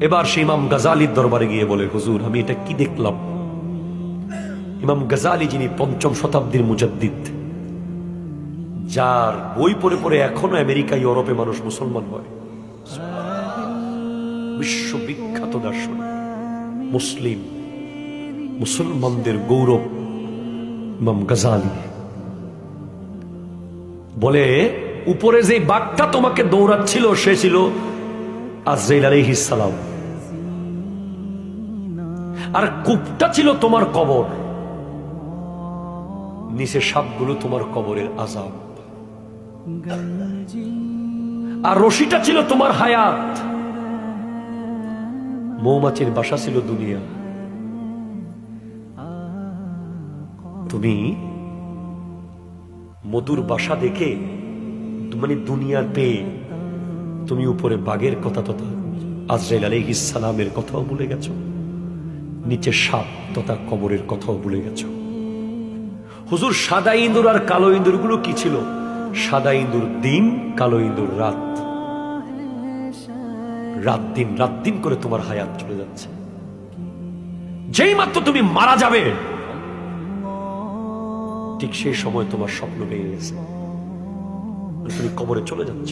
এবার সে ইমাম গাজালির দরবারে গিয়ে বলে, হুজুর আমি এটা কি দেখলাম। ইমাম গাজালি যিনি ৫ম শতাব্দীর মুজাদ্দিদ, যার বই পড়ে পড়ে এখনো আমেরিকা ইউরোপে মানুষ মুসলমান হয়, বিশ্ববিখ্যাত দার্শনিক, মুসলিম মুসলমানদের গৌরব ইমাম গাজালি বলে, উপরে যে বাঘটা তোমাকে দৌড়াচ্ছিল সে ছিল আজরাইল আলাইহিস সালাম, আর কূপটা ছিল তোমার কবর, নিচে সাপগুলো তোমার কবরের আযাব, আর রশিটা ছিল তোমার হায়াত, মৌমাছির বাসা ছিল দুনিয়া। তুমি মধুর বাসা দেখে মানে দুনিয়ার পেয়ে তুমি উপরে বাঘের কথা তথা আজরাইল আলাইহিস সালামের কথাও ভুলে গেছো, নিচে সাপ তথা কবরের কথাও ভুলে গেছো। হুজুর সাদা ইঁদুর আর কালো ইঁদুর গুলো কি ছিল? সাদা ইঁদুর দিন, কালো ইঁদুর রাত। রাত দিন করে তোমার হায়াত চলে যাচ্ছে। যেই মাত্র তুমি মারা যাবে ঠিক সেই সময় তোমার স্বপ্ন ভেঙে গেছে, তুমি কবরে চলে যাচ্ছ।